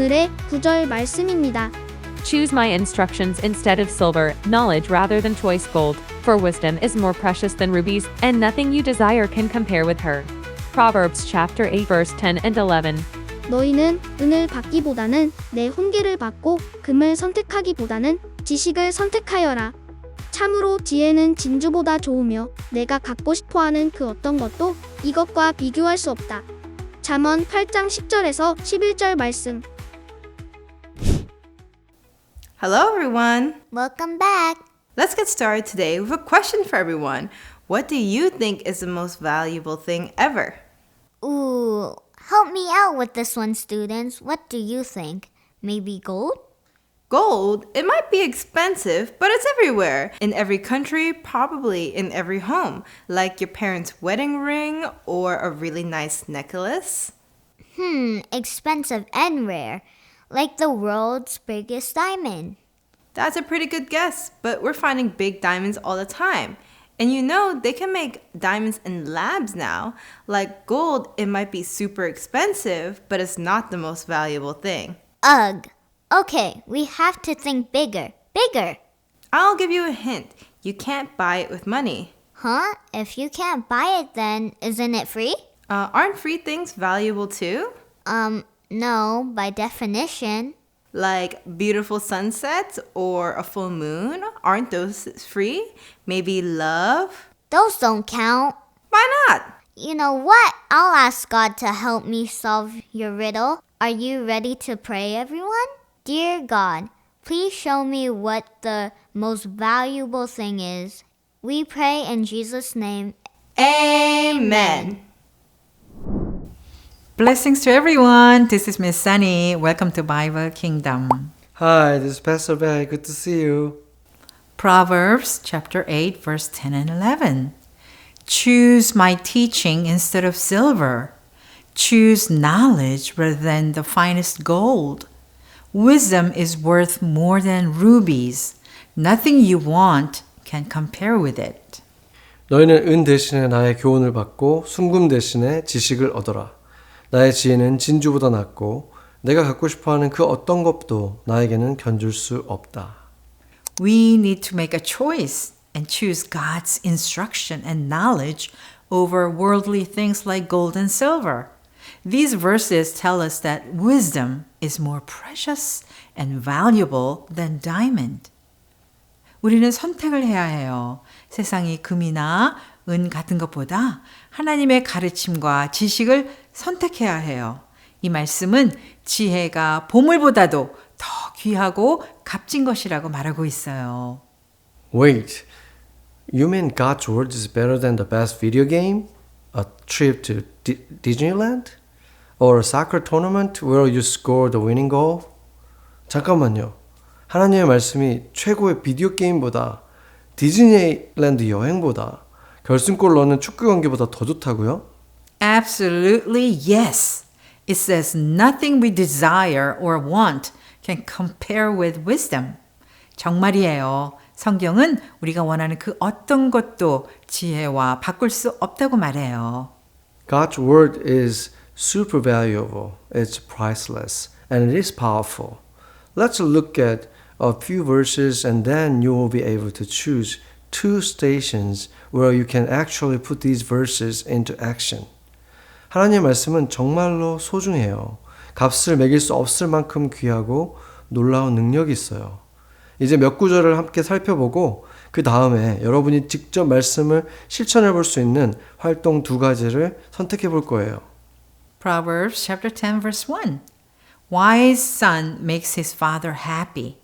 오늘의 9절 말씀입니다. Choose my instructions instead of silver, knowledge rather than choice gold, for wisdom is more precious than rubies, and nothing you desire can compare with her. Proverbs chapter 8 verse 10 and 11. 너희는 은을 받기보다는 내 훈계를 받고 금을 선택하기보다는 지식을 선택하여라. 참으로 지혜는 진주보다 좋으며 내가 갖고 싶어하는 그 어떤 것도 이것과 비교할 수 없다. 잠언 8장 10절에서 11절 말씀. Hello everyone! Welcome back. Let's get started today with a question for everyone. What do you think is the most valuable thing ever? Ooh, help me out with this one, students. What do you think? Maybe gold? Gold, it might be expensive, but it's everywhere. In every country, probably in every home. Like your parents' wedding ring or a really nice necklace. Expensive and rare. Like the world's biggest diamond. That's a pretty good guess, but we're finding big diamonds all the time. And you know, they can make diamonds in labs now. Like gold, it might be super expensive, but it's not the most valuable thing. Ugh. Okay, we have to think bigger. Bigger. I'll give you a hint. You can't buy it with money. Huh? If you can't buy it then, isn't it free? Aren't free things valuable too? No, by definition. Like beautiful sunsets or a full moon? Aren't those free? Maybe love? Those don't count. Why not? You know what? I'll ask God to help me solve your riddle. Are you ready to pray, everyone? Dear God, please show me what the most valuable thing is. We pray in Jesus' name. Amen. Blessings to everyone. This is Miss Sunny. Welcome to Bible Kingdom. Hi, this is Pastor Bear. Good to see you. Proverbs chapter 8 verse 10 and 11. Choose my teaching instead of silver. Choose knowledge rather than the finest gold. Wisdom is worth more than rubies. Nothing you want can compare with it. 너희는 은 대신에 나의 교훈을 받고 순금 대신에 지식을 얻어라. 나의 지혜는 진주보다 낫고 내가 갖고 싶어하는 그 어떤 것도 나에게는 견줄 수 없다. We need to make a choice and choose God's instruction and knowledge over worldly things like gold and silver. These verses tell us that wisdom is more precious and valuable than diamond. 우리는 선택을 해야 해요. 세상의 금이나 은 같은 것보다 하나님의 가르침과 지식을 선택해야 해요. 이 말씀은 지혜가 보물보다도 더 귀하고 값진 것이라고 말하고 있어요. Wait, you mean God's word is better than the best video game? A trip to Disneyland? Or a soccer tournament where you score the winning goal? 잠깐만요. 하나님의 말씀이 최고의 비디오 게임보다 디즈니랜드 여행보다 결승골 넣는 축구 경기보다 더 좋다고요? Absolutely yes. It says nothing we desire or want can compare with wisdom. 정말이에요. 성경은 우리가 원하는 그 어떤 것도 지혜와 바꿀 수 없다고 말해요. God's word is super valuable. It's priceless and it is powerful. Let's look at a few verses and then you will be able to choose two stations where you can actually put these verses into action. 하나님의 말씀은 정말로 소중해요. 값을 매길 수 없을 만큼 귀하고 놀라운 능력이 있어요. 이제 몇 구절을 함께 살펴보고 그 다음에 여러분이 직접 말씀을 실천해 볼 수 있는 활동 두 가지를 선택해 볼 거예요. Proverbs chapter 10 verse 1. Wise son makes his father happy,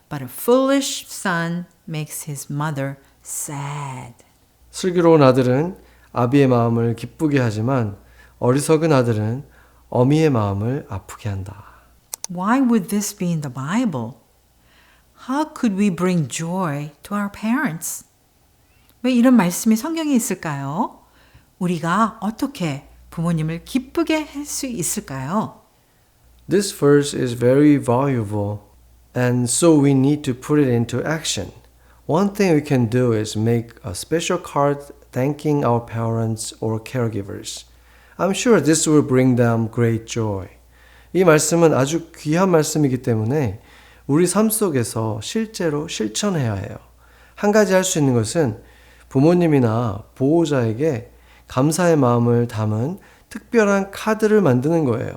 but a foolish son makes his mother sad. 슬기로운 아들은 아비의 마음을 기쁘게 하지만 어리석은 아들은 어미의 마음을 아프게 한다. Why would this be in the Bible? How could we bring joy to our parents? 왜 이런 말씀이 성경에 있을까요? 우리가 어떻게 부모님을 기쁘게 할 수 있을까요? This verse is very valuable and so we need to put it into action. One thing we can do is make a special card thanking our parents or caregivers. I'm sure this will bring them great joy. 이 말씀은 아주 귀한 말씀이기 때문에 우리 삶 속에서 실제로 실천해야 해요. 한 가지 할 수 있는 것은 부모님이나 보호자에게 감사의 마음을 담은 특별한 카드를 만드는 거예요.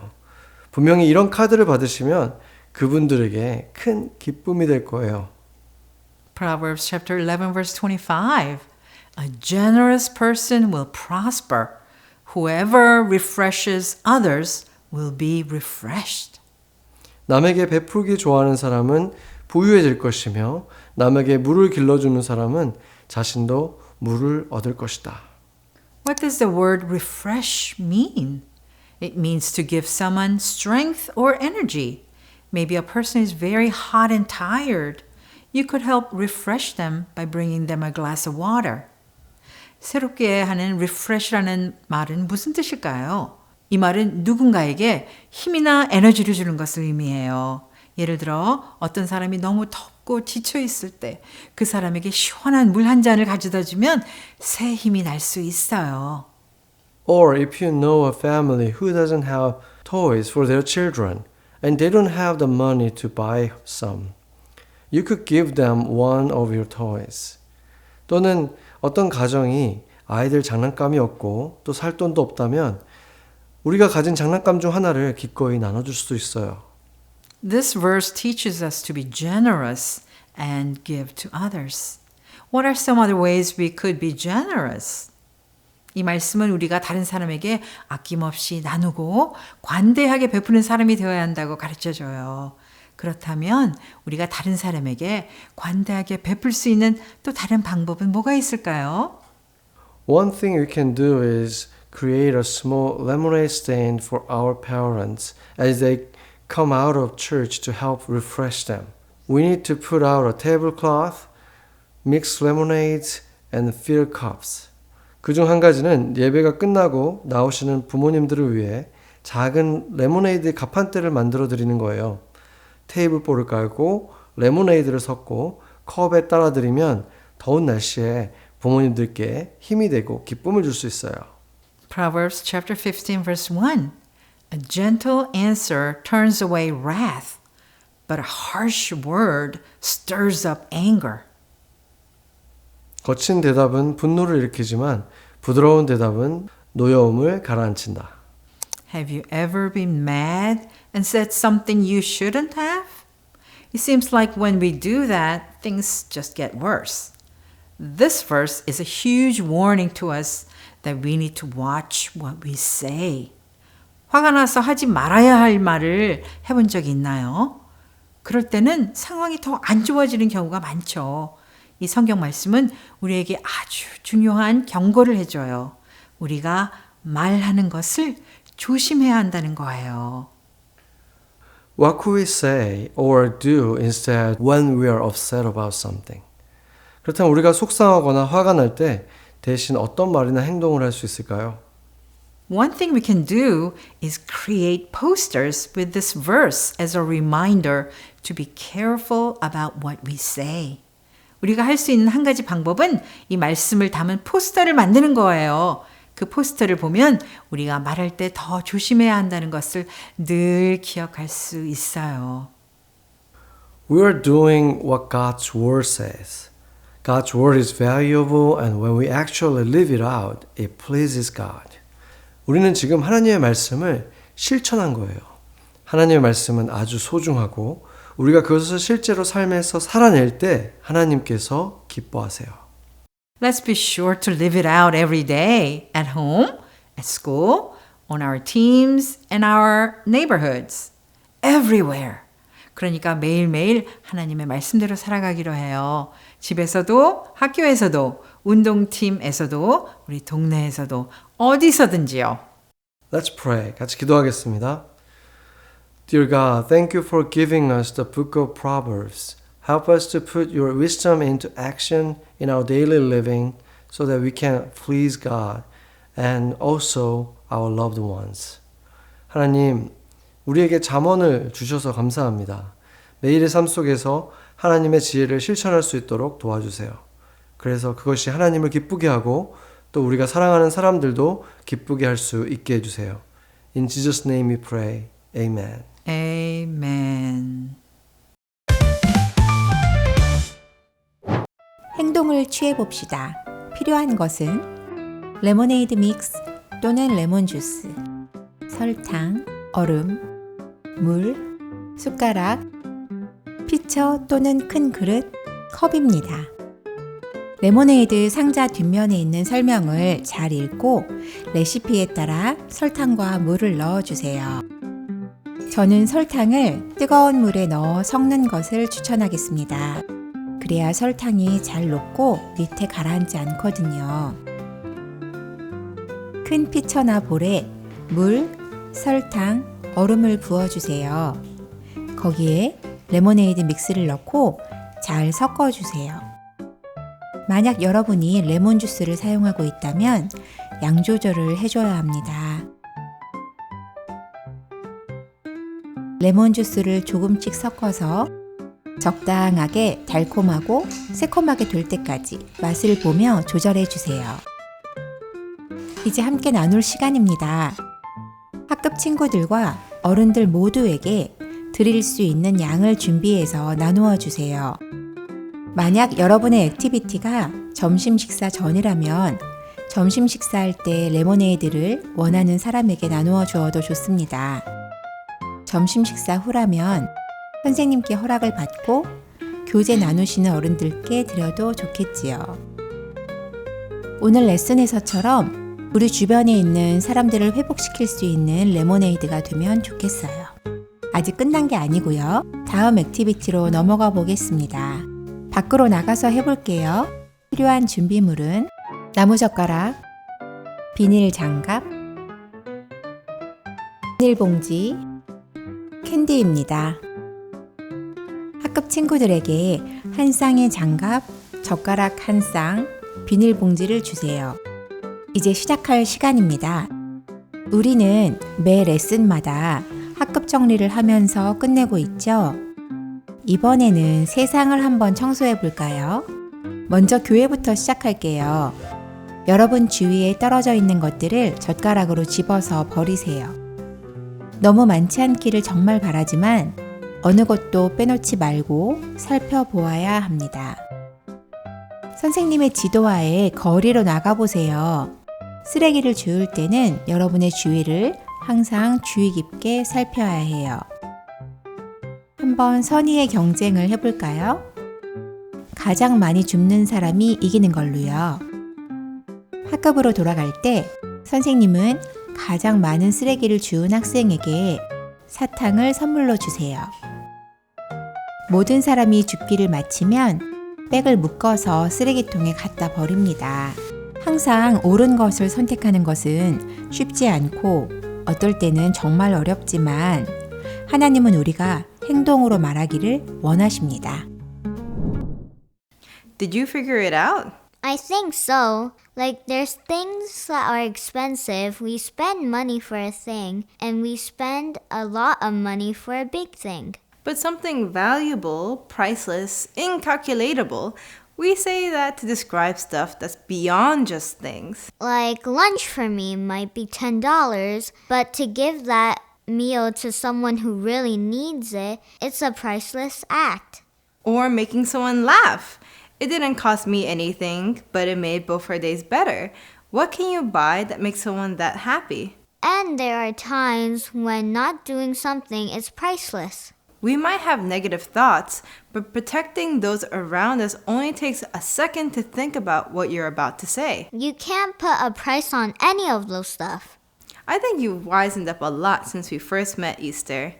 분명히 이런 카드를 받으시면 그분들에게 큰 기쁨이 될 거예요. Proverbs chapter 11 verse 25. A generous person will prosper. Whoever refreshes others will be refreshed. 남에게 베풀기 좋아하는 사람은 부유해질 것이며 남에게 물을 길러주는 사람은 자신도 물을 얻을 것이다. What does the word refresh mean? It means to give someone strength or energy. Maybe a person is very hot and tired. You could help refresh them by bringing them a glass of water. 새롭게 하는 refresh라는 말은 무슨 뜻일까요? 이 말은 누군가에게 힘이나 에너지를 주는 것을 의미해요. 예를 들어 어떤 사람이 너무 덥고 지쳐 있을 때 그 사람에게 시원한 물 한 잔을 가져다 주면 새 힘이 날 수 있어요. Or if you know a family who doesn't have toys for their children and they don't have the money to buy some, you could give them one of your toys. 또는 어떤 가정이 아이들 장난감이 없고 또 살 돈도 없다면 우리가 가진 장난감 중 하나를 기꺼이 나눠줄 수도 있어요. This verse teaches us to be generous and give to others. What are some other ways we could be generous? 이 말씀은 우리가 다른 사람에게 아낌없이 나누고 관대하게 베푸는 사람이 되어야 한다고 가르쳐줘요. 그렇다면 우리가 다른 사람에게 관대하게 베풀 수 있는 또 다른 방법은 뭐가 있을까요? One thing we can do is create a small lemonade stand for our parents as they come out of church to help refresh them. We need to put out a tablecloth, mix lemonades, and fill cups. 그중 한 가지는 예배가 끝나고 나오시는 부모님들을 위해 작은 레모네이드 갑 한 대를 만들어 드리는 거예요. 테이블볼을 깔고 레모네이드를 섞고 컵에 따라 드리면 더운 날씨에 부모님들께 힘이 되고 기쁨을 줄 수 있어요. Proverbs chapter 15 verse 1. A gentle answer turns away wrath, but a harsh word stirs up anger. 거친 대답은 분노를 일으키지만 부드러운 대답은 노여움을 가라앉힌다. Have you ever been mad and said something you shouldn't have? It seems like when we do that, things just get worse. This verse is a huge warning to us that we need to watch what we say. 화가 나서 하지 말아야 할 말을 해본 적이 있나요? 그럴 때는 상황이 더 안 좋아지는 경우가 많죠. 이 성경 말씀은 우리에게 아주 중요한 경고를 해줘요. 우리가 말하는 것을 조심해야 한다는 거예요. What could we say or do instead when we are upset about something? 그렇다면 우리가 속상하거나 화가 날 때 대신 어떤 말이나 행동을 할 수 있을까요? One thing we can do is create posters with this verse as a reminder to be careful about what we say. 우리가 할 수 있는 한 가지 방법은 이 말씀을 담은 포스터를 만드는 거예요. 그 포스터를 보면 우리가 말할 때 더 조심해야 한다는 것을 늘 기억할 수 있어요. We are doing what God's word says. God's word is valuable and when we actually live it out, it pleases God. 우리는 지금 하나님의 말씀을 실천한 거예요. 하나님의 말씀은 아주 소중하고 우리가 그것을 실제로 삶에서 살아낼 때 하나님께서 기뻐하세요. Let's be sure to live it out every day at home, at school, on our teams and our neighborhoods. Everywhere. 그러니까 매일매일 하나님의 말씀대로 살아가기로 해요. 집에서도, 학교에서도, 운동팀에서도, 우리 동네에서도, 어디서든지요. Let's pray. 같이 기도하겠습니다. Dear God, thank you for giving us the book of Proverbs. Help us to put your wisdom into action in our daily living so that we can please God and also our loved ones. 하나님, 우리에게 잠언을 주셔서 감사합니다. 매일의 삶 속에서 하나님의 지혜를 실천할 수 있도록 도와주세요. 그래서 그것이 하나님을 기쁘게 하고 또 우리가 사랑하는 사람들도 기쁘게 할 수 있게 해주세요. In Jesus' name we pray. Amen. Amen. 행동을 취해봅시다. 필요한 것은 레모네이드 믹스 또는 레몬 주스, 설탕, 얼음, 물, 숟가락, 피처 또는 큰 그릇, 컵입니다. 레모네이드 상자 뒷면에 있는 설명을 잘 읽고 레시피에 따라 설탕과 물을 넣어주세요. 저는 설탕을 뜨거운 물에 넣어 섞는 것을 추천하겠습니다. 그래야 설탕이 잘 녹고 밑에 가라앉지 않거든요. 큰 피처나 볼에 물, 설탕, 얼음을 부어주세요. 거기에 레모네이드 믹스를 넣고 잘 섞어주세요. 만약 여러분이 레몬 주스를 사용하고 있다면 양 조절을 해줘야 합니다. 레몬 주스를 조금씩 섞어서 적당하게 달콤하고 새콤하게 될 때까지 맛을 보며 조절해 주세요. 이제 함께 나눌 시간입니다. 학급 친구들과 어른들 모두에게 드릴 수 있는 양을 준비해서 나누어 주세요. 만약 여러분의 액티비티가 점심 식사 전이라면 점심 식사할 때 레모네이드를 원하는 사람에게 나누어 주어도 좋습니다. 점심 식사 후라면 선생님께 허락을 받고 교재 나누시는 어른들께 드려도 좋겠지요. 오늘 레슨에서처럼 우리 주변에 있는 사람들을 회복시킬 수 있는 레모네이드가 되면 좋겠어요. 아직 끝난 게 아니고요. 다음 액티비티로 넘어가 보겠습니다. 밖으로 나가서 해볼게요. 필요한 준비물은 나무젓가락, 비닐 장갑, 비닐봉지, 캔디입니다. 학급 친구들에게 한 쌍의 장갑, 젓가락 한 쌍, 비닐봉지를 주세요. 이제 시작할 시간입니다. 우리는 매 레슨마다 학급 정리를 하면서 끝내고 있죠? 이번에는 세상을 한번 청소해 볼까요? 먼저 교회부터 시작할게요. 여러분 주위에 떨어져 있는 것들을 젓가락으로 집어서 버리세요. 너무 많지 않기를 정말 바라지만 어느 것도 빼놓지 말고 살펴보아야 합니다. 선생님의 지도하에 거리로 나가보세요. 쓰레기를 주울 때는 여러분의 주위를 항상 주의 깊게 살펴야 해요. 한번 선의의 경쟁을 해볼까요? 가장 많이 줍는 사람이 이기는 걸로요. 학급으로 돌아갈 때 선생님은 가장 많은 쓰레기를 주운 학생에게 사탕을 선물로 주세요. 모든 사람이 줍기를 마치면 백을 묶어서 쓰레기통에 갖다 버립니다. 항상 옳은 것을 선택하는 것은 쉽지 않고 어떨 때는 정말 어렵지만 하나님은 우리가 행동으로 말하기를 원하십니다. Did you figure it out? I think so. Like, there's things that are expensive. We spend money for a thing, and we spend a lot of money for a big thing. But something valuable, priceless, incalculatable, we say that to describe stuff that's beyond just things. Like, lunch for me might be $10, but to give that meal to someone who really needs it, it's a priceless act. Or making someone laugh. It didn't cost me anything, but it made both our days better. What can you buy that makes someone that happy? And there are times when not doing something is priceless. We might have negative thoughts, but protecting those around us only takes a second to think about what you're about to say. You can't put a price on any of those stuff. I think you've wisened up a lot since we first met, Easter.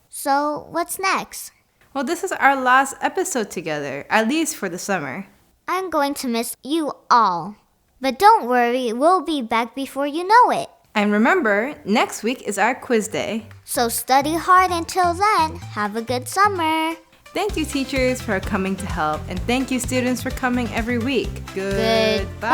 So, what's next? Well, this is our last episode together, at least for the summer. I'm going to miss you all. But don't worry, we'll be back before you know it. And remember, next week is our quiz day. So study hard until then. Have a good summer. Thank you, teachers, for coming to help, and thank you, students, for coming every week. Goodbye.